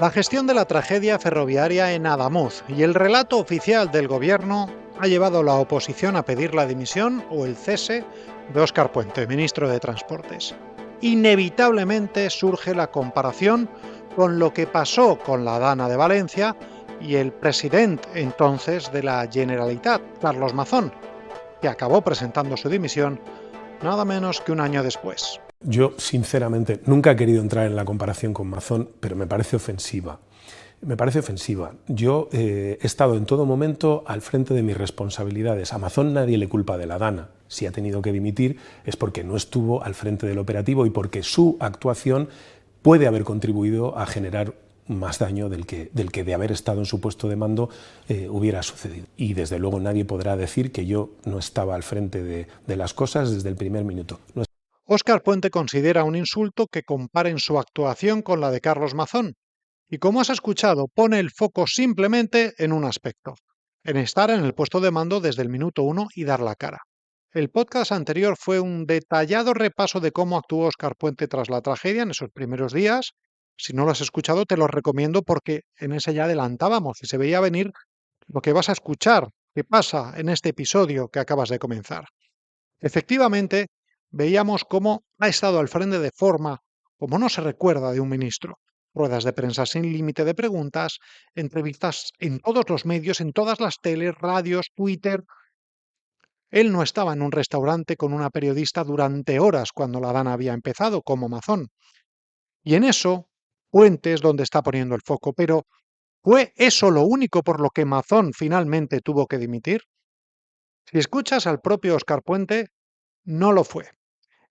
La gestión de la tragedia ferroviaria en Adamuz y el relato oficial del gobierno ha llevado a la oposición a pedir la dimisión o el cese de Óscar Puente, ministro de Transportes. Inevitablemente surge la comparación con lo que pasó con la Dana de Valencia y el presidente entonces de la Generalitat, Carlos Mazón, que acabó presentando su dimisión nada menos que un año después. Yo, sinceramente, nunca he querido entrar en la comparación con Mazón, pero me parece ofensiva. Me parece ofensiva. Yo he estado en todo momento al frente de mis responsabilidades. A Mazón nadie le culpa de la Dana. Si ha tenido que dimitir es porque no estuvo al frente del operativo y porque su actuación puede haber contribuido a generar más daño del que de haber estado en su puesto de mando hubiera sucedido. Y desde luego nadie podrá decir que yo no estaba al frente de las cosas desde el primer minuto. Óscar Puente considera un insulto que comparen su actuación con la de Carlos Mazón, y como has escuchado, pone el foco simplemente en un aspecto, en estar en el puesto de mando desde el minuto uno y dar la cara. El podcast anterior fue un detallado repaso de cómo actuó Óscar Puente tras la tragedia en esos primeros días. Si no lo has escuchado, te lo recomiendo porque en ese ya adelantábamos y se veía venir lo que vas a escuchar que pasa en este episodio que acabas de comenzar. Efectivamente, veíamos cómo ha estado al frente de forma como no se recuerda de un ministro. Ruedas de prensa sin límite de preguntas, entrevistas en todos los medios, en todas las teles, radios, Twitter. Él no estaba en un restaurante con una periodista durante horas cuando la Dana había empezado, como Mazón. Y en eso, Puente es donde está poniendo el foco. Pero, ¿fue eso lo único por lo que Mazón finalmente tuvo que dimitir? Si escuchas al propio Óscar Puente, no lo fue.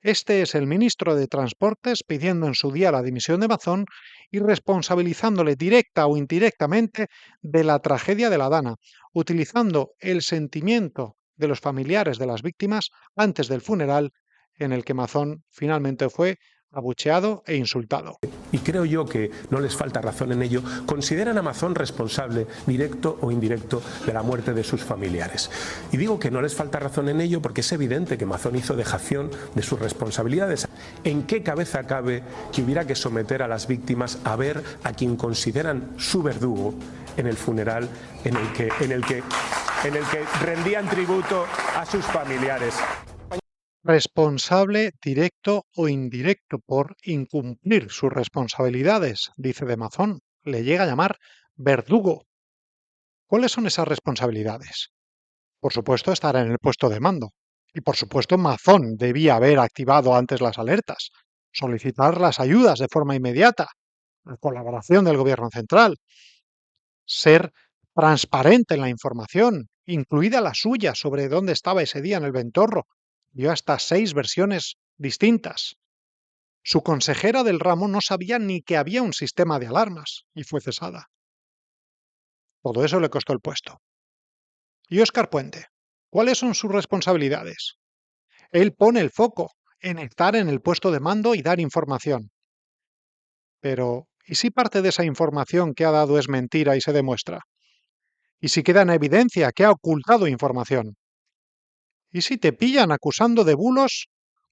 Este es el ministro de Transportes pidiendo en su día la dimisión de Mazón y responsabilizándole directa o indirectamente de la tragedia de la Dana, utilizando el sentimiento de los familiares de las víctimas antes del funeral en el que Mazón finalmente fue abucheado e insultado. Y creo yo que no les falta razón en ello, consideran a Mazón responsable, directo o indirecto, de la muerte de sus familiares. Y digo que no les falta razón en ello porque es evidente que Mazón hizo dejación de sus responsabilidades. ¿En qué cabeza cabe que hubiera que someter a las víctimas a ver a quien consideran su verdugo en el funeral en el que rendían tributo a sus familiares? Responsable directo o indirecto por incumplir sus responsabilidades, dice de Mazón. Le llega a llamar verdugo. ¿Cuáles son esas responsabilidades? Por supuesto, estar en el puesto de mando. Y por supuesto, Mazón debía haber activado antes las alertas, solicitar las ayudas de forma inmediata, la colaboración del gobierno central, ser transparente en la información, incluida la suya sobre dónde estaba ese día en el Ventorro. Dio hasta 6 versiones distintas. Su consejera del ramo no sabía ni que había un sistema de alarmas y fue cesada. Todo eso le costó el puesto. Y Óscar Puente, ¿cuáles son sus responsabilidades? Él pone el foco en estar en el puesto de mando y dar información. Pero, ¿y si parte de esa información que ha dado es mentira y se demuestra? ¿Y si queda en evidencia que ha ocultado información? ¿Y si te pillan acusando de bulos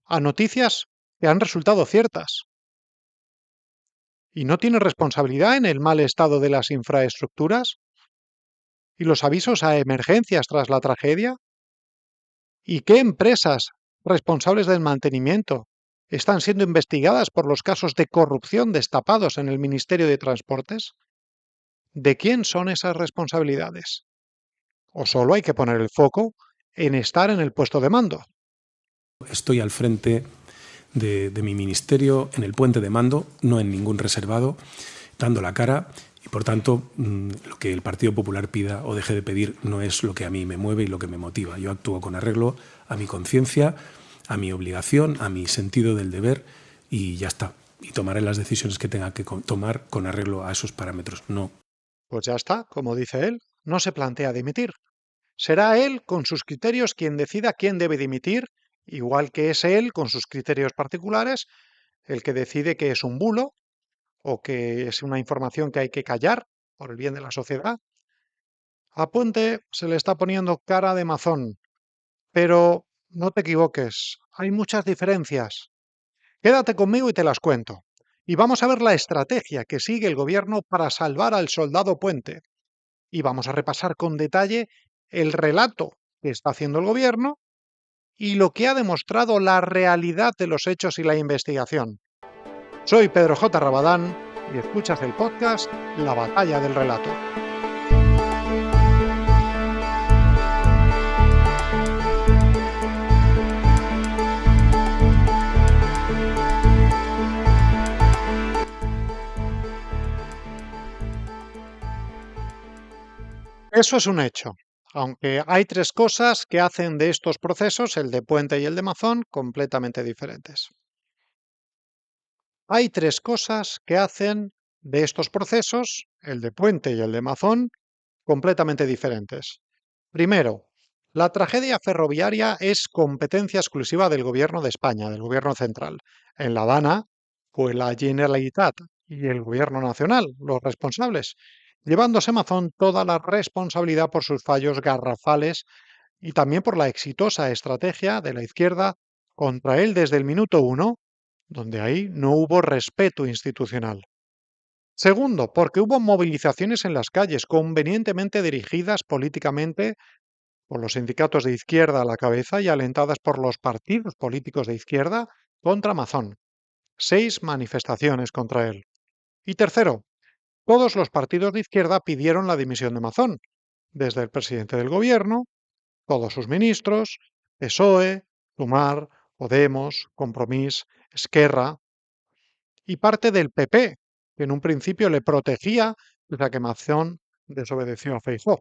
a noticias que han resultado ciertas? ¿Y no tiene responsabilidad en el mal estado de las infraestructuras? ¿Y los avisos a emergencias tras la tragedia? ¿Y qué empresas responsables del mantenimiento están siendo investigadas por los casos de corrupción destapados en el Ministerio de Transportes? ¿De quién son esas responsabilidades? ¿O solo hay que poner el foco en estar en el puesto de mando? Estoy al frente de mi ministerio en el puente de mando, no en ningún reservado, dando la cara y por tanto lo que el Partido Popular pida o deje de pedir no es lo que a mí me mueve y lo que me motiva. Yo actúo con arreglo a mi conciencia, a mi obligación, a mi sentido del deber y ya está. Y tomaré las decisiones que tenga que tomar con arreglo a esos parámetros. No. Pues ya está, como dice él, no se plantea dimitir. Será él, con sus criterios, quien decida quién debe dimitir, igual que es él, con sus criterios particulares, el que decide que es un bulo o que es una información que hay que callar por el bien de la sociedad. A Puente se le está poniendo cara de mazón, pero no te equivoques, hay muchas diferencias. Quédate conmigo y te las cuento. Y vamos a ver la estrategia que sigue el gobierno para salvar al soldado Puente. Y vamos a repasar con detalle el relato que está haciendo el gobierno y lo que ha demostrado la realidad de los hechos y la investigación. Soy Pedro J. Rabadán y escuchas el podcast La Batalla del Relato. Eso es un hecho, aunque hay tres cosas que hacen de estos procesos, el de Puente y el de Mazón, completamente diferentes. Hay tres cosas que hacen de estos procesos, el de Puente y el de Mazón, completamente diferentes. Primero, la tragedia ferroviaria es competencia exclusiva del Gobierno de España, del Gobierno central. En La Habana fue la Generalitat y el Gobierno nacional los responsables, llevándose Mazón toda la responsabilidad por sus fallos garrafales y también por la exitosa estrategia de la izquierda contra él desde el minuto uno, donde ahí no hubo respeto institucional. Segundo, porque hubo movilizaciones en las calles convenientemente dirigidas políticamente por los sindicatos de izquierda a la cabeza y alentadas por los partidos políticos de izquierda contra Mazón. 6 manifestaciones contra él. Y tercero, todos los partidos de izquierda pidieron la dimisión de Mazón, desde el presidente del gobierno, todos sus ministros, PSOE, Sumar, Podemos, Compromís, Esquerra y parte del PP, que en un principio le protegía de la que Mazón desobedeció a Feijóo.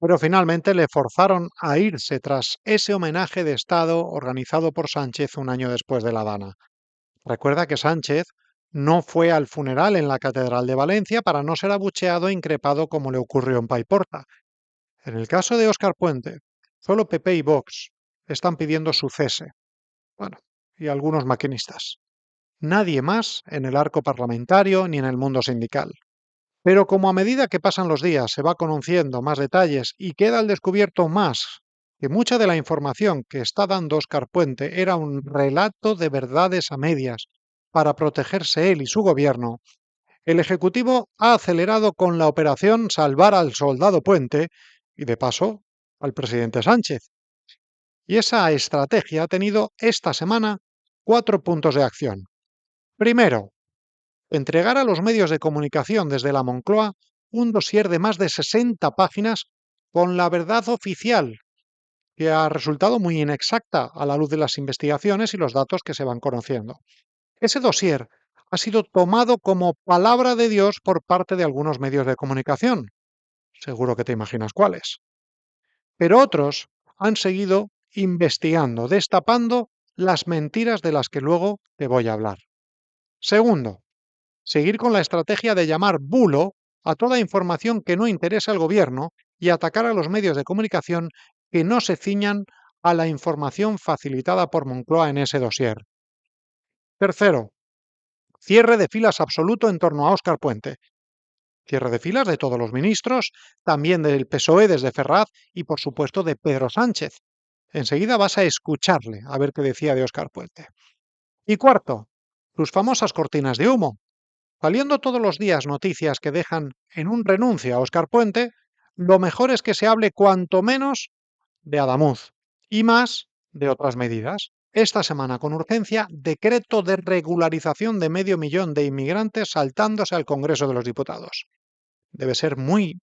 Pero finalmente le forzaron a irse tras ese homenaje de Estado organizado por Sánchez un año después de la Dana. Recuerda que Sánchez no fue al funeral en la Catedral de Valencia para no ser abucheado e increpado como le ocurrió en Paiporta. En el caso de Óscar Puente, solo PP y Vox están pidiendo su cese. Bueno, y algunos maquinistas. Nadie más en el arco parlamentario ni en el mundo sindical. Pero como a medida que pasan los días se va conociendo más detalles y queda al descubierto más que mucha de la información que está dando Óscar Puente era un relato de verdades a medias para protegerse él y su gobierno, el Ejecutivo ha acelerado con la operación Salvar al Soldado Puente y, de paso, al presidente Sánchez. Y esa estrategia ha tenido esta semana 4 puntos de acción. Primero, entregar a los medios de comunicación desde la Moncloa un dossier de más de 60 páginas con la verdad oficial, que ha resultado muy inexacta a la luz de las investigaciones y los datos que se van conociendo. Ese dossier ha sido tomado como palabra de Dios por parte de algunos medios de comunicación. Seguro que te imaginas cuáles. Pero otros han seguido investigando, destapando las mentiras de las que luego te voy a hablar. Segundo, seguir con la estrategia de llamar bulo a toda información que no interesa al gobierno y atacar a los medios de comunicación que no se ciñan a la información facilitada por Moncloa en ese dossier. Tercero, cierre de filas absoluto en torno a Óscar Puente. Cierre de filas de todos los ministros, también del PSOE desde Ferraz y por supuesto de Pedro Sánchez. Enseguida vas a escucharle a ver qué decía de Óscar Puente. Y cuarto, sus famosas cortinas de humo. Saliendo todos los días noticias que dejan en un renuncio a Óscar Puente, lo mejor es que se hable cuanto menos de Adamuz y más de otras medidas. Esta semana, con urgencia, decreto de regularización de 500.000 de inmigrantes saltándose al Congreso de los Diputados. Debe ser muy,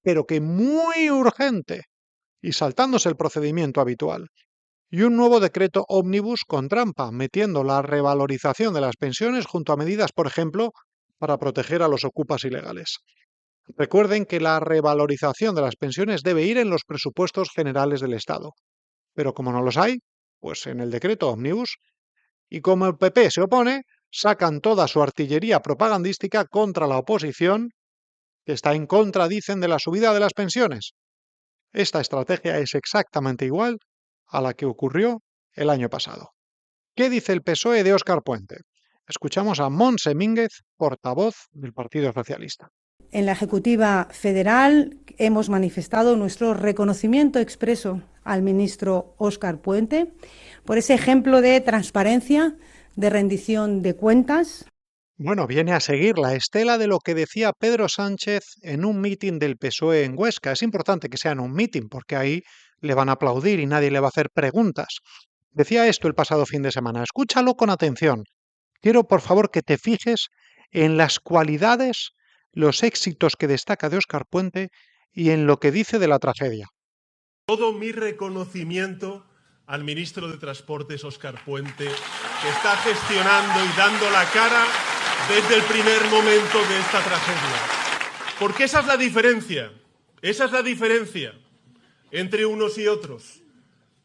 pero que muy urgente y saltándose el procedimiento habitual. Y un nuevo decreto ómnibus con trampa, metiendo la revalorización de las pensiones junto a medidas, por ejemplo, para proteger a los ocupas ilegales. Recuerden que la revalorización de las pensiones debe ir en los presupuestos generales del Estado. Pero como no los hay, pues en el decreto ómnibus. Y como el PP se opone, sacan toda su artillería propagandística contra la oposición, que está en contra, dicen, de la subida de las pensiones. Esta estrategia es exactamente igual a la que ocurrió el año pasado. ¿Qué dice el PSOE de Óscar Puente? Escuchamos a Montse Mínguez, portavoz del Partido Socialista. En la Ejecutiva Federal hemos manifestado nuestro reconocimiento expreso al ministro Óscar Puente por ese ejemplo de transparencia, de rendición de cuentas Bueno, viene a seguir la estela de lo que decía Pedro Sánchez en un mitin del PSOE en Huesca. Es importante que sea en un mitin, porque ahí le van a aplaudir y nadie le va a hacer preguntas. Decía esto el pasado fin de semana. Escúchalo con atención. Quiero, por favor, que te fijes en las cualidades, los éxitos que destaca de Óscar Puente y en lo que dice de la tragedia. Todo mi reconocimiento al ministro de Transportes, Óscar Puente, que está gestionando y dando la cara desde el primer momento de esta tragedia. Porque esa es la diferencia entre unos y otros.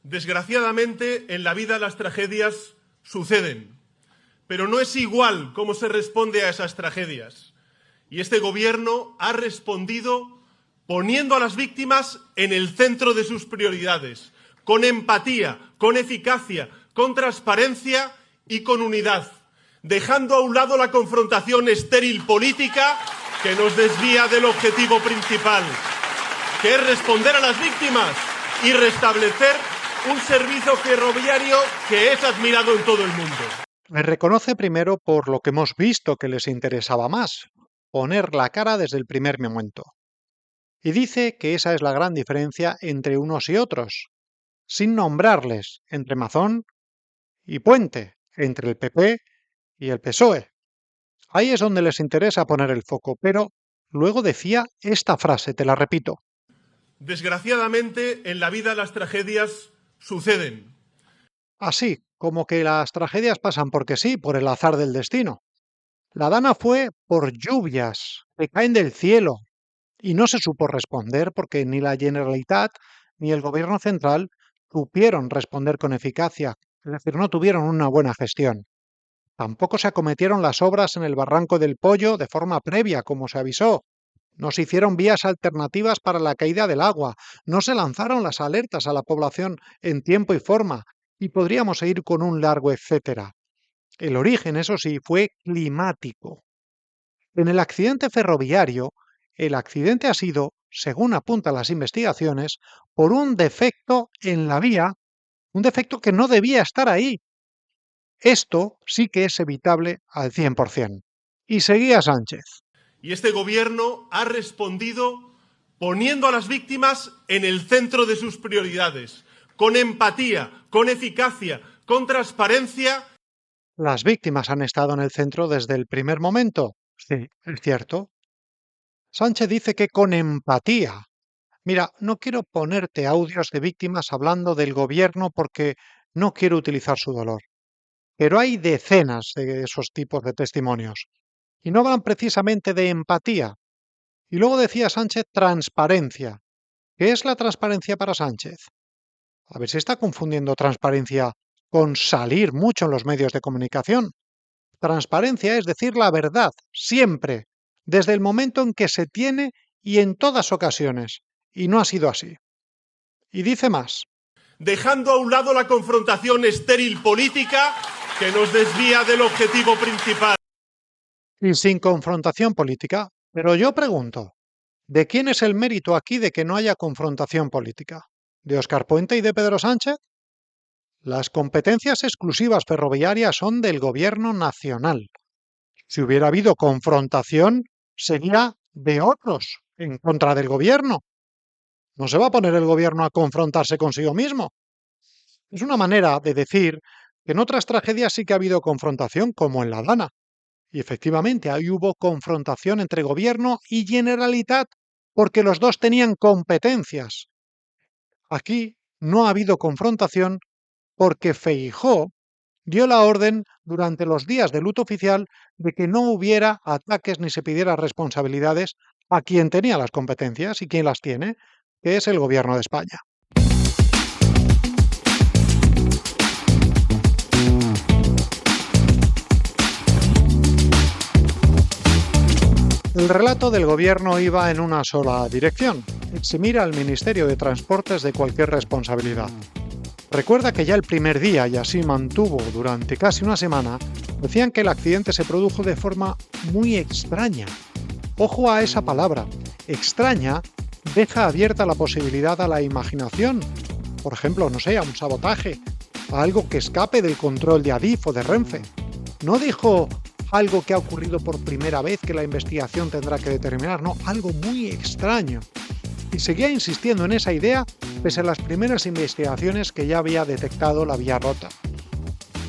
Desgraciadamente, en la vida las tragedias suceden, pero no es igual cómo se responde a esas tragedias. Y este gobierno ha respondido poniendo a las víctimas en el centro de sus prioridades, con empatía, con eficacia, con transparencia y con unidad, dejando a un lado la confrontación estéril política que nos desvía del objetivo principal, que es responder a las víctimas y restablecer un servicio ferroviario que es admirado en todo el mundo. Me reconoce primero por lo que hemos visto que les interesaba más, poner la cara desde el primer momento. Y dice que esa es la gran diferencia entre unos y otros, sin nombrarles, entre Mazón y Puente, entre el PP y el PSOE. Ahí es donde les interesa poner el foco, pero luego decía esta frase, te la repito. Desgraciadamente, en la vida las tragedias suceden. Así, como que las tragedias pasan porque sí, por el azar del destino. La dana fue por lluvias que caen del cielo y no se supo responder porque ni la Generalitat ni el gobierno central supieron responder con eficacia, es decir, no tuvieron una buena gestión. Tampoco se acometieron las obras en el Barranco del Pollo de forma previa, como se avisó. No se hicieron vías alternativas para la caída del agua, no se lanzaron las alertas a la población en tiempo y forma, y podríamos seguir con un largo etcétera. El origen, eso sí, fue climático. En el accidente ferroviario, el accidente ha sido, según apuntan las investigaciones, por un defecto en la vía, un defecto que no debía estar ahí. Esto sí que es evitable al 100%. Y seguía Sánchez. Y este gobierno ha respondido poniendo a las víctimas en el centro de sus prioridades, con empatía, con eficacia, con transparencia. Las víctimas han estado en el centro desde el primer momento. Sí, es cierto. Sánchez dice que con empatía. Mira, no quiero ponerte audios de víctimas hablando del gobierno porque no quiero utilizar su dolor. Pero hay decenas de esos tipos de testimonios. Y no hablan precisamente de empatía. Y luego decía Sánchez transparencia. ¿Qué es la transparencia para Sánchez? A ver si está confundiendo transparencia con salir mucho en los medios de comunicación. Transparencia es decir la verdad, siempre, desde el momento en que se tiene y en todas ocasiones. Y no ha sido así. Y dice más. Dejando a un lado la confrontación estéril política que nos desvía del objetivo principal. Y sin confrontación política. Pero yo pregunto, ¿de quién es el mérito aquí de que no haya confrontación política? ¿De Óscar Puente y de Pedro Sánchez? Las competencias exclusivas ferroviarias son del Gobierno nacional. Si hubiera habido confrontación, sería de otros en contra del Gobierno. No se va a poner el Gobierno a confrontarse consigo mismo. Es una manera de decir que en otras tragedias sí que ha habido confrontación, como en la Dana. Y efectivamente, ahí hubo confrontación entre Gobierno y Generalitat, porque los dos tenían competencias. Aquí no ha habido confrontación porque Feijóo dio la orden durante los días de luto oficial de que no hubiera ataques ni se pidiera responsabilidades a quien tenía las competencias y quien las tiene, que es el Gobierno de España. El relato del Gobierno iba en una sola dirección: eximir al Ministerio de Transportes de cualquier responsabilidad. Recuerda que ya el primer día, y así mantuvo durante casi una semana, decían que el accidente se produjo de forma muy extraña. Ojo a esa palabra. Extraña deja abierta la posibilidad a la imaginación. Por ejemplo, no sé, a un sabotaje, a algo que escape del control de Adif o de Renfe. No dijo algo que ha ocurrido por primera vez que la investigación tendrá que determinar, no, algo muy extraño. Y seguía insistiendo en esa idea pese a las primeras investigaciones que ya había detectado la vía rota.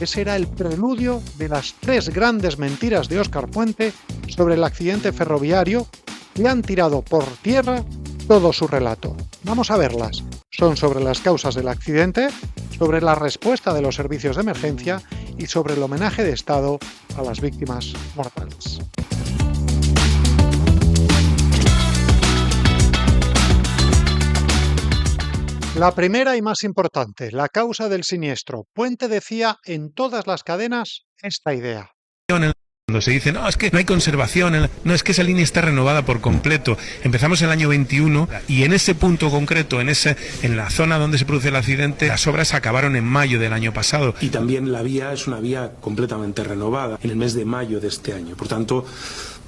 Ese era el preludio de las 3 grandes mentiras de Óscar Puente sobre el accidente ferroviario que han tirado por tierra todo su relato. Vamos a verlas. Son sobre las causas del accidente, sobre la respuesta de los servicios de emergencia y sobre el homenaje de Estado a las víctimas mortales. La primera y más importante, la causa del siniestro. Puente decía en todas las cadenas esta idea. Cuando se dice, no, es que no hay conservación, no, es que esa línea está renovada por completo. Empezamos el año 21 y en ese punto concreto, en la zona donde se produce el accidente, las obras acabaron en mayo del año pasado. Y también la vía es una vía completamente renovada en el mes de mayo de este año. Por tanto,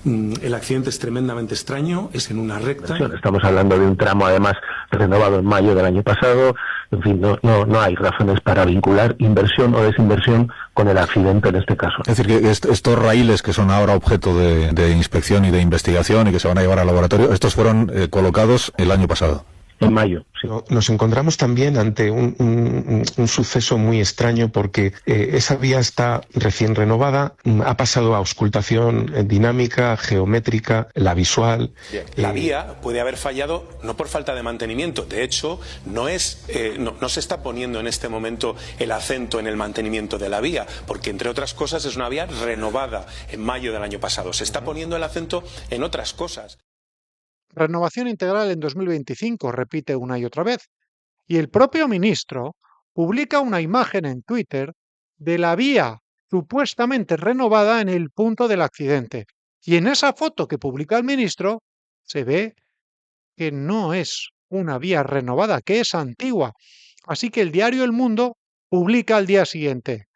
el accidente es tremendamente extraño, es en una recta. Estamos hablando de un tramo además renovado en mayo del año pasado. En fin, no hay razones para vincular inversión o desinversión con el accidente en este caso. Es decir, que estos raíles que son ahora objeto de inspección y de investigación y que se van a llevar al laboratorio, estos fueron colocados el año pasado. En mayo, sí. Nos encontramos también ante un suceso muy extraño porque esa vía está recién renovada, ha pasado a auscultación dinámica, geométrica, la visual. La vía puede haber fallado no por falta de mantenimiento, de hecho no se está poniendo en este momento el acento en el mantenimiento de la vía, porque entre otras cosas es una vía renovada en mayo del año pasado, se está poniendo el acento en otras cosas. Renovación integral en 2025, repite una y otra vez. Y el propio ministro publica una imagen en Twitter de la vía supuestamente renovada en el punto del accidente. Y en esa foto que publica el ministro se ve que no es una vía renovada, que es antigua. Así que el diario El Mundo publica al día siguiente: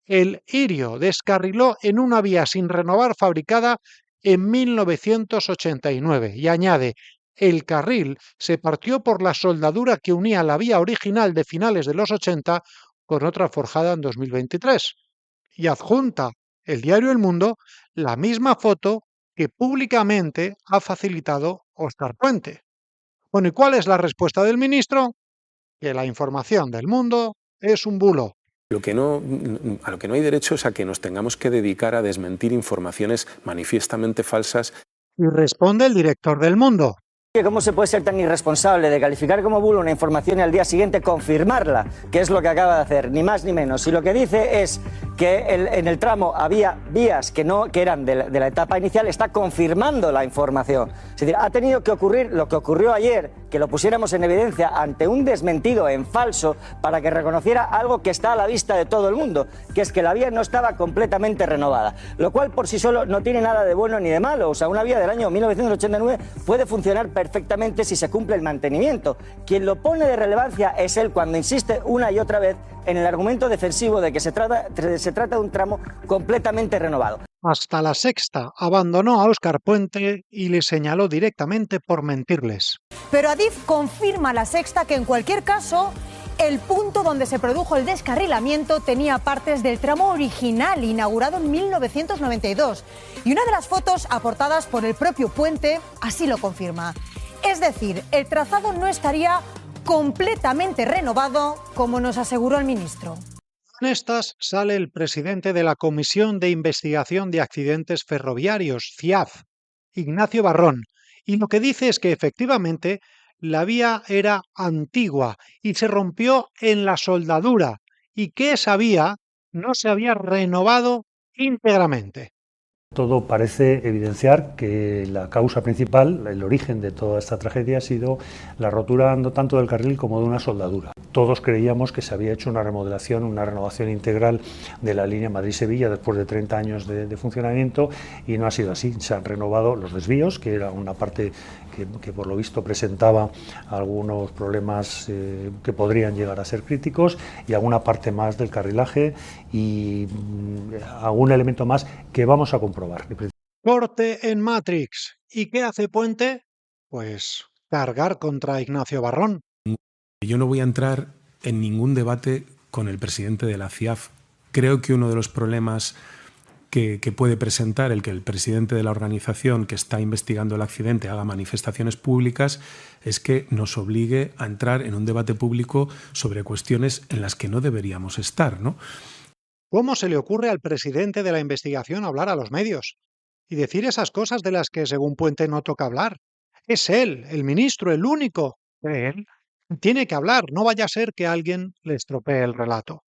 el Irio descarriló en una vía sin renovar fabricada en 1989 y añade: el carril se partió por la soldadura que unía la vía original de finales de los 80 con otra forjada en 2023. Y adjunta el diario El Mundo la misma foto que públicamente ha facilitado Óscar Puente. Bueno, ¿y cuál es la respuesta del ministro? Que la información del Mundo es un bulo. A lo que no hay derecho es a que nos tengamos que dedicar a desmentir informaciones manifiestamente falsas. Y responde el director del Mundo. ¿Cómo se puede ser tan irresponsable de calificar como bulo una información y al día siguiente confirmarla? Que es lo que acaba de hacer, ni más ni menos. Y lo que dice es que en el tramo había vías que eran de la etapa inicial, está confirmando la información. Es decir, ha tenido que ocurrir lo que ocurrió ayer, que lo pusiéramos en evidencia ante un desmentido en falso para que reconociera algo que está a la vista de todo el mundo, que es que la vía no estaba completamente renovada, lo cual por sí solo no tiene nada de bueno ni de malo. O sea, una vía del año 1989 puede funcionar perfectamente si se cumple el mantenimiento. Quien lo pone de relevancia es él cuando insiste una y otra vez en el argumento defensivo de que se trata de un tramo completamente renovado. Hasta La Sexta abandonó a Óscar Puente y le señaló directamente por mentirles. Pero Adif confirma a La Sexta que en cualquier caso el punto donde se produjo el descarrilamiento tenía partes del tramo original inaugurado en 1992 y una de las fotos aportadas por el propio Puente así lo confirma. Es decir, el trazado no estaría completamente renovado como nos aseguró el ministro. En estas sale el presidente de la Comisión de Investigación de Accidentes Ferroviarios, CIAF, Ignacio Barrón, y lo que dice es que efectivamente la vía era antigua y se rompió en la soldadura y que esa vía no se había renovado íntegramente. Todo parece evidenciar que la causa principal, el origen de toda esta tragedia ha sido la rotura no tanto del carril como de una soldadura. Todos creíamos que se había hecho una remodelación, una renovación integral de la línea Madrid-Sevilla después de 30 años de funcionamiento y no ha sido así. Se han renovado los desvíos, que era una parte que por lo visto presentaba algunos problemas que podrían llegar a ser críticos, y alguna parte más del carrilaje y algún elemento más que vamos a comprobar. Corte en Matrix. ¿Y qué hace Puente? Pues cargar contra Ignacio Barrón. Yo no voy a entrar en ningún debate con el presidente de la CIAF. Creo que uno de los problemas que puede presentar el que el presidente de la organización que está investigando el accidente haga manifestaciones públicas es que nos obligue a entrar en un debate público sobre cuestiones en las que no deberíamos estar, ¿no? ¿Cómo se le ocurre al presidente de la investigación hablar a los medios y decir esas cosas de las que, según Puente, no toca hablar? Es él, el ministro, el único. Él tiene que hablar, no vaya a ser que alguien le estropee el relato.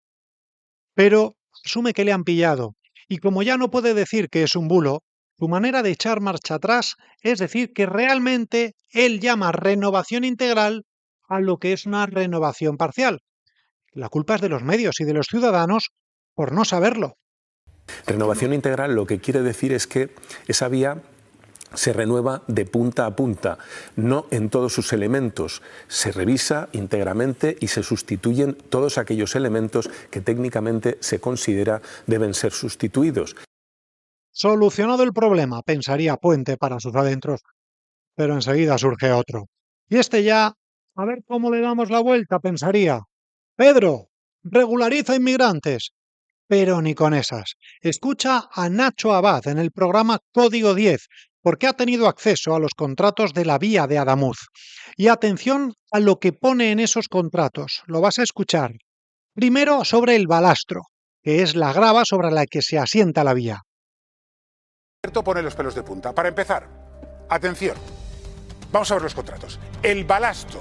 Pero asume que le han pillado, y como ya no puede decir que es un bulo, su manera de echar marcha atrás es decir que realmente él llama renovación integral a lo que es una renovación parcial. La culpa es de los medios y de los ciudadanos por no saberlo. Renovación integral lo que quiere decir es que esa vía se renueva de punta a punta, no en todos sus elementos. Se revisa íntegramente y se sustituyen todos aquellos elementos que técnicamente se considera deben ser sustituidos. Solucionado el problema, pensaría Puente para sus adentros, pero enseguida surge otro. Y este ya, a ver cómo le damos la vuelta, pensaría. Pedro, regulariza inmigrantes. Pero ni con esas. Escucha a Nacho Abad en el programa Código 10, porque ha tenido acceso a los contratos de la vía de Adamuz. Y atención a lo que pone en esos contratos, lo vas a escuchar. Primero sobre el balastro, que es la grava sobre la que se asienta la vía. Pone los pelos de punta. Para empezar, atención, vamos a ver los contratos. El balasto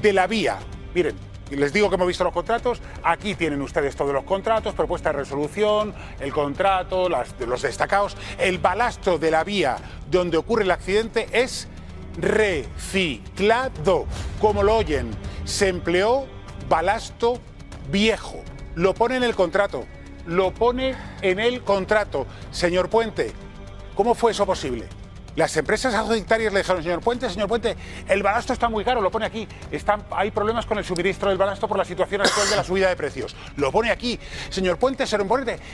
de la vía, miren, les digo que hemos visto los contratos, aquí tienen ustedes todos los contratos, propuesta de resolución, el contrato, los destacados. El balasto de la vía donde ocurre el accidente es reciclado, como lo oyen. Se empleó balasto viejo, lo pone en el contrato, Señor Puente, ¿cómo fue eso posible? Las empresas adjudicatarias le dijeron, señor Puente, el balasto está muy caro, lo pone aquí. Hay problemas con el suministro del balasto por la situación actual de la subida de precios. Lo pone aquí. Señor Puente,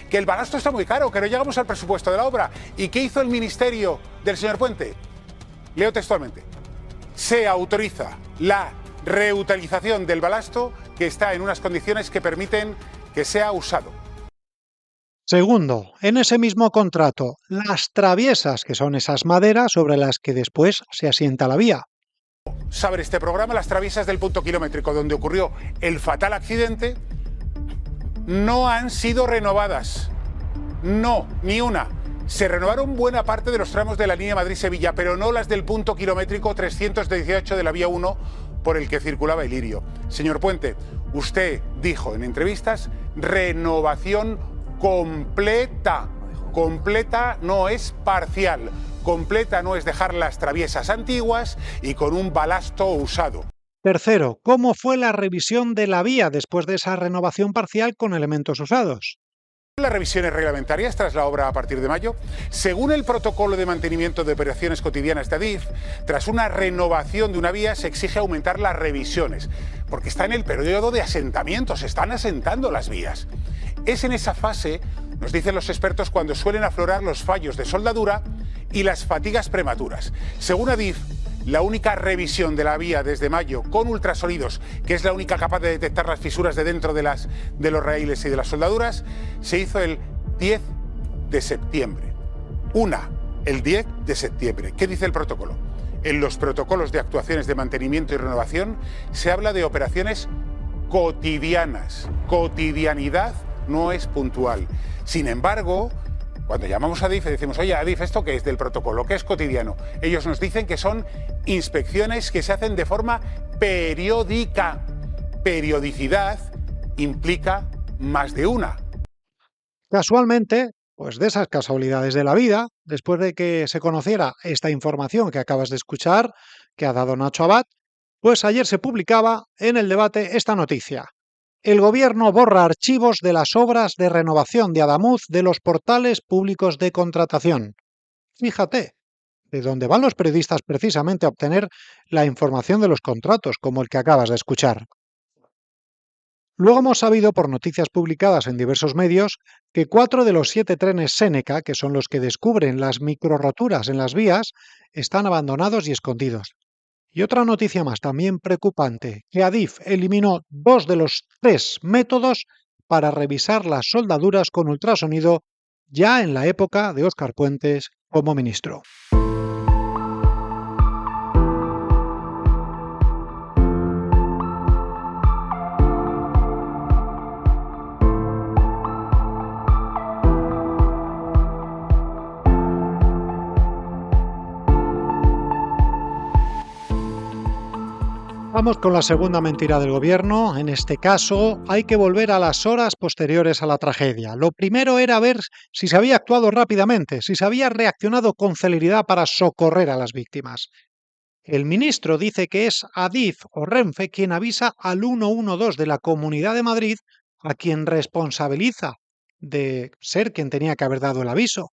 que el balasto está muy caro, que no llegamos al presupuesto de la obra. ¿Y qué hizo el ministerio del señor Puente? Leo textualmente. Se autoriza la reutilización del balasto que está en unas condiciones que permiten que sea usado. Segundo, en ese mismo contrato, las traviesas, que son esas maderas sobre las que después se asienta la vía. Saber este programa, las traviesas del punto kilométrico donde ocurrió el fatal accidente, no han sido renovadas. No, ni una. Se renovaron buena parte de los tramos de la línea Madrid-Sevilla, pero no las del punto kilométrico 318 de la vía 1 por el que circulaba el Lirio. Señor Puente, usted dijo en entrevistas renovación completa. Completa no es parcial. Completa no es dejar las traviesas antiguas y con un balasto usado. Tercero, ¿cómo fue la revisión de la vía después de esa renovación parcial con elementos usados? Las revisiones reglamentarias tras la obra a partir de mayo, según el protocolo de mantenimiento de operaciones cotidianas de Adif, tras una renovación de una vía se exige aumentar las revisiones, porque está en el periodo de asentamiento, se están asentando las vías. Es en esa fase, nos dicen los expertos, cuando suelen aflorar los fallos de soldadura y las fatigas prematuras. Según Adif, la única revisión de la vía desde mayo con ultrasonidos, que es la única capaz de detectar las fisuras de dentro de los raíles y de las soldaduras, se hizo el 10 de septiembre. El 10 de septiembre. ¿Qué dice el protocolo? En los protocolos de actuaciones de mantenimiento y renovación se habla de operaciones cotidianas. Cotidianidad no es puntual. Sin embargo, cuando llamamos a Adif y decimos, oye, Adif, ¿esto qué es del protocolo? ¿Qué es cotidiano? Ellos nos dicen que son inspecciones que se hacen de forma periódica. Periodicidad implica más de una. Casualmente, pues de esas casualidades de la vida, después de que se conociera esta información que acabas de escuchar, que ha dado Nacho Abad, pues ayer se publicaba en El Debate esta noticia. El gobierno borra archivos de las obras de renovación de Adamuz de los portales públicos de contratación. Fíjate, de dónde van los periodistas precisamente a obtener la información de los contratos, como el que acabas de escuchar. Luego hemos sabido por noticias publicadas en diversos medios que 4 de los 7 trenes Séneca, que son los que descubren las microroturas en las vías, están abandonados y escondidos. Y otra noticia más también preocupante, que Adif eliminó 2 de los 3 métodos para revisar las soldaduras con ultrasonido ya en la época de Óscar Puentes como ministro. Vamos con la segunda mentira del gobierno. En este caso, hay que volver a las horas posteriores a la tragedia. Lo primero era ver si se había actuado rápidamente, si se había reaccionado con celeridad para socorrer a las víctimas. El ministro dice que es Adif o Renfe quien avisa al 112 de la Comunidad de Madrid, a quien responsabiliza de ser quien tenía que haber dado el aviso.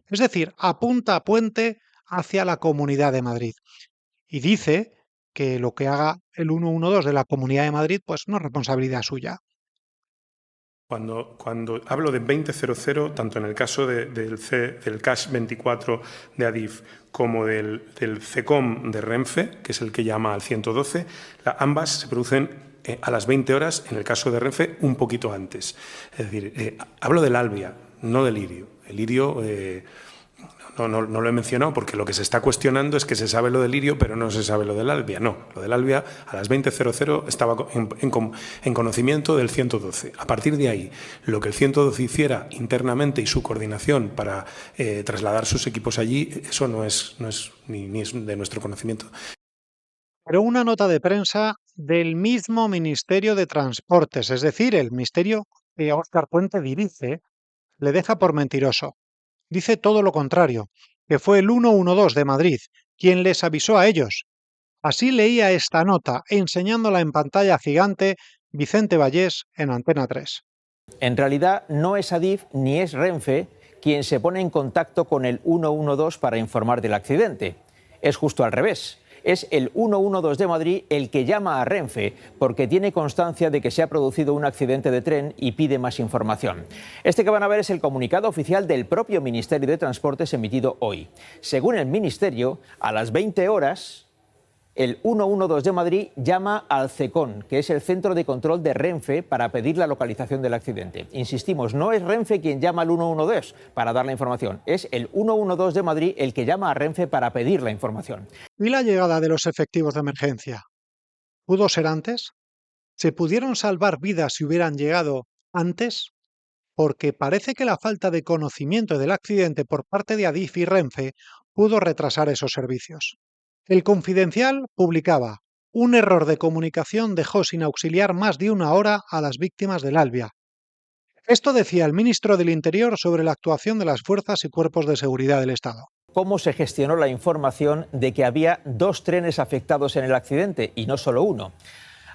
Es decir, apunta a puente hacia la Comunidad de Madrid. Y dice que lo que haga el 112 de la Comunidad de Madrid, pues no es responsabilidad suya. Cuando hablo de 2000, tanto en el caso del CAS 24 de Adif como del CECOM de Renfe, que es el que llama al 112, ambas se producen a las 20 horas, en el caso de Renfe, un poquito antes. Es decir, hablo del Albia, no del Lirio. El Lirio no lo he mencionado porque lo que se está cuestionando es que se sabe lo del Lirio, pero no se sabe lo del Albia. No, lo del Albia a las 20:00 estaba en conocimiento del 112. A partir de ahí, lo que el 112 hiciera internamente y su coordinación para trasladar sus equipos allí, eso no es ni es de nuestro conocimiento. Pero una nota de prensa del mismo Ministerio de Transportes, es decir, el ministerio que Óscar Puente dirige, le deja por mentiroso. Dice todo lo contrario, que fue el 112 de Madrid quien les avisó a ellos. Así leía esta nota, enseñándola en pantalla gigante Vicente Vallés en Antena 3. En realidad no es Adif ni es Renfe quien se pone en contacto con el 112 para informar del accidente. Es justo al revés. Es el 112 de Madrid el que llama a Renfe porque tiene constancia de que se ha producido un accidente de tren y pide más información. Este que van a ver es el comunicado oficial del propio Ministerio de Transportes emitido hoy. Según el Ministerio, a las 20 horas, el 112 de Madrid llama al CECON, que es el Centro de Control de Renfe, para pedir la localización del accidente. Insistimos, no es Renfe quien llama al 112 para dar la información, es el 112 de Madrid el que llama a Renfe para pedir la información. ¿Y la llegada de los efectivos de emergencia? ¿Pudo ser antes? ¿Se pudieron salvar vidas si hubieran llegado antes? Porque parece que la falta de conocimiento del accidente por parte de Adif y Renfe pudo retrasar esos servicios. El Confidencial publicaba: un error de comunicación dejó sin auxiliar más de una hora a las víctimas del Albia. Esto decía el ministro del Interior sobre la actuación de las fuerzas y cuerpos de seguridad del Estado. ¿Cómo se gestionó la información de que había 2 trenes afectados en el accidente y no solo uno?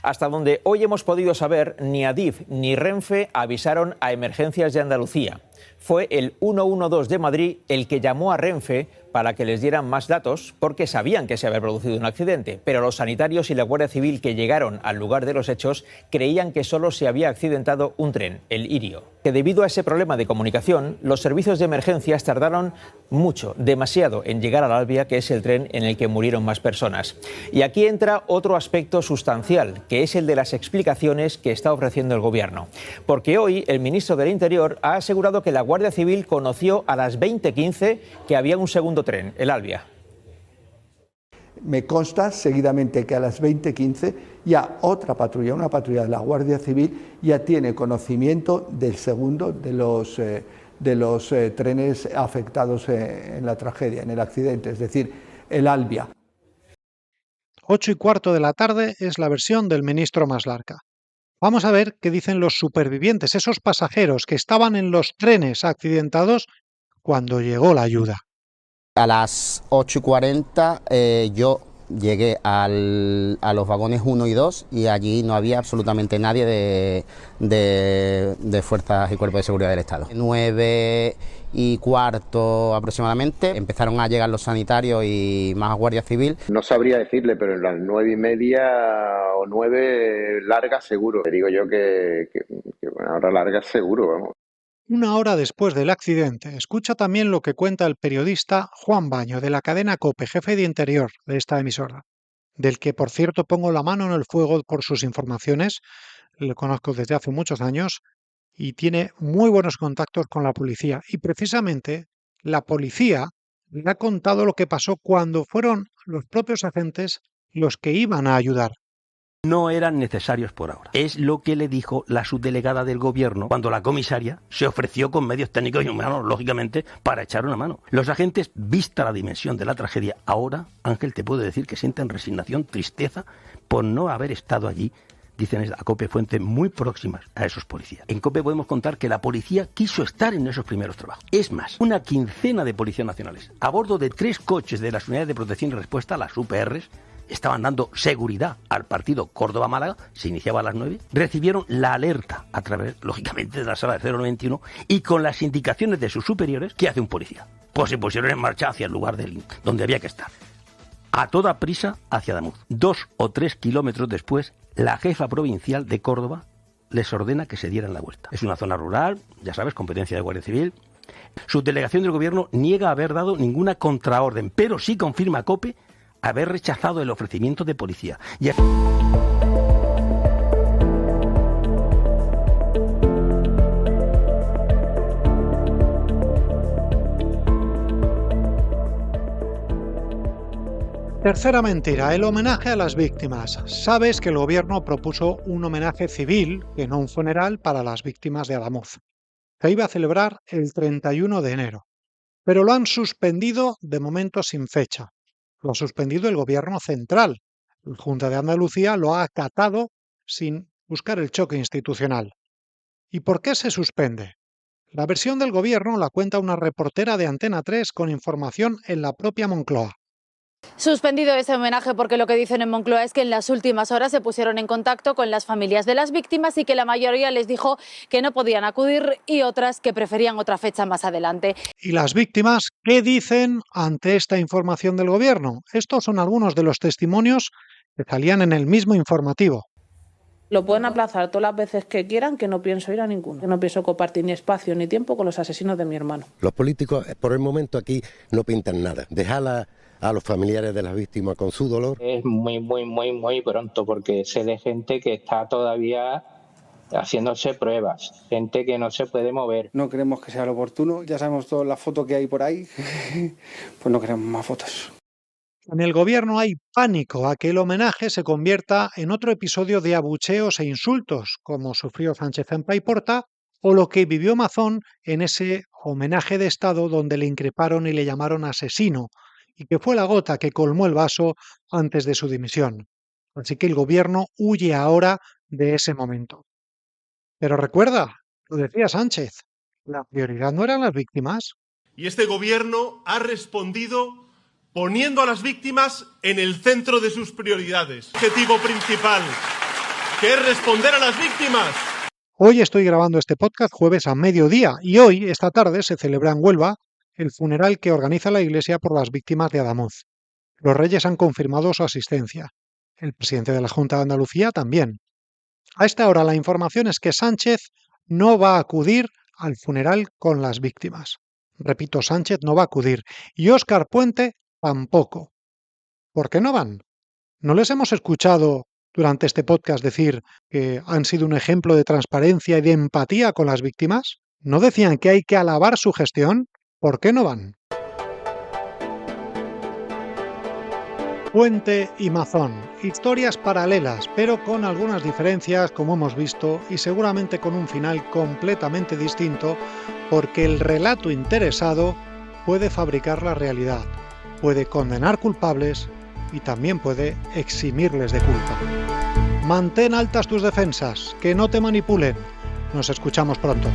Hasta donde hoy hemos podido saber, ni Adif ni Renfe avisaron a Emergencias de Andalucía. Fue el 112 de Madrid el que llamó a Renfe para que les dieran más datos porque sabían que se había producido un accidente, pero los sanitarios y la Guardia Civil que llegaron al lugar de los hechos creían que solo se había accidentado un tren, el Lirio. Que debido a ese problema de comunicación, los servicios de emergencias tardaron mucho, demasiado, en llegar al Albia, que es el tren en el que murieron más personas. Y aquí entra otro aspecto sustancial, que es el de las explicaciones que está ofreciendo el Gobierno. Porque hoy el ministro del Interior ha asegurado que la Guardia Civil conoció a las 20:15 que había un segundo tren, el Albia. Me consta seguidamente que a las 20:15 ya otra patrulla, una patrulla de la Guardia Civil, ya tiene conocimiento del segundo de los trenes afectados en la tragedia, en el accidente, es decir, el Albia. 8:15 de la tarde es la versión del ministro Maslarca. Vamos a ver qué dicen los supervivientes, esos pasajeros que estaban en los trenes accidentados cuando llegó la ayuda. A las 8:40 yo llegué a los vagones 1 y 2 y allí no había absolutamente nadie de fuerzas y cuerpos de seguridad del Estado. 9:15 aproximadamente empezaron a llegar los sanitarios y más Guardia Civil. No sabría decirle, pero en las 9:30 o 9 largas seguro. Te digo yo que una hora larga seguro, vamos. Una hora después del accidente, escucha también lo que cuenta el periodista Juan Baño, de la cadena COPE, jefe de Interior de esta emisora, del que, por cierto, pongo la mano en el fuego por sus informaciones, le conozco desde hace muchos años, y tiene muy buenos contactos con la policía. Y precisamente la policía le ha contado lo que pasó cuando fueron los propios agentes los que iban a ayudar. No eran necesarios por ahora. Es lo que le dijo la subdelegada del gobierno cuando la comisaria se ofreció con medios técnicos y humanos, lógicamente, para echar una mano. Los agentes, vista la dimensión de la tragedia, ahora, Ángel, te puedo decir que sienten resignación, tristeza por no haber estado allí, dicen a COPE fuentes muy próximas a esos policías. En COPE podemos contar que la policía quiso estar en esos primeros trabajos. Es más, una quincena de policías nacionales, a bordo de 3 coches de las unidades de protección y respuesta, las UPRs, estaban dando seguridad al partido Córdoba-Málaga, se iniciaba a las 9, recibieron la alerta a través, lógicamente, de la sala de 091 y con las indicaciones de sus superiores, ¿qué hace un policía? Pues se pusieron en marcha hacia el lugar donde había que estar. A toda prisa hacia Adamuz. 2 o 3 kilómetros después, la jefa provincial de Córdoba les ordena que se dieran la vuelta. Es una zona rural, ya sabes, competencia de Guardia Civil. Su delegación del gobierno niega haber dado ninguna contraorden, pero sí confirma a COPE haber rechazado el ofrecimiento de policía. Tercera mentira, el homenaje a las víctimas. Sabes que el gobierno propuso un homenaje civil, que no un funeral, para las víctimas de Adamuz. Se iba a celebrar el 31 de enero, pero lo han suspendido de momento sin fecha. Lo ha suspendido el gobierno central. La Junta de Andalucía lo ha acatado sin buscar el choque institucional. ¿Y por qué se suspende? La versión del gobierno la cuenta una reportera de Antena 3 con información en la propia Moncloa. Suspendido ese homenaje porque lo que dicen en Moncloa es que en las últimas horas se pusieron en contacto con las familias de las víctimas y que la mayoría les dijo que no podían acudir y otras que preferían otra fecha más adelante. ¿Y las víctimas qué dicen ante esta información del gobierno? Estos son algunos de los testimonios que salían en el mismo informativo. Lo pueden aplazar todas las veces que quieran, que no pienso ir a ninguno. Que no pienso compartir ni espacio ni tiempo con los asesinos de mi hermano. Los políticos por el momento aquí no pintan nada. Dejar a los familiares de las víctimas con su dolor. Es muy pronto porque sé de gente que está todavía haciéndose pruebas, gente que no se puede mover. No creemos que sea lo oportuno, ya sabemos todas las fotos que hay por ahí, pues no queremos más fotos. En el gobierno hay pánico a que el homenaje se convierta en otro episodio de abucheos e insultos, como sufrió Sánchez en Paiporta, o lo que vivió Mazón en ese homenaje de Estado donde le increparon y le llamaron asesino, y que fue la gota que colmó el vaso antes de su dimisión. Así que el gobierno huye ahora de ese momento. Pero recuerda, lo decía Sánchez, la prioridad no eran las víctimas. Y este gobierno ha respondido poniendo a las víctimas en el centro de sus prioridades. Objetivo principal, que es responder a las víctimas. Hoy estoy grabando este podcast jueves a mediodía y hoy, esta tarde, se celebra en Huelva el funeral que organiza la Iglesia por las víctimas de Adamuz. Los reyes han confirmado su asistencia. El presidente de la Junta de Andalucía también. A esta hora la información es que Sánchez no va a acudir al funeral con las víctimas. Repito, Sánchez no va a acudir. Y Óscar Puente tampoco. ¿Por qué no van? ¿No les hemos escuchado durante este podcast decir que han sido un ejemplo de transparencia y de empatía con las víctimas? ¿No decían que hay que alabar su gestión? ¿Por qué no van? Puente y Mazón, historias paralelas, pero con algunas diferencias, como hemos visto, y seguramente con un final completamente distinto, porque el relato interesado puede fabricar la realidad, puede condenar culpables y también puede eximirles de culpa. Mantén altas tus defensas, que no te manipulen. Nos escuchamos pronto.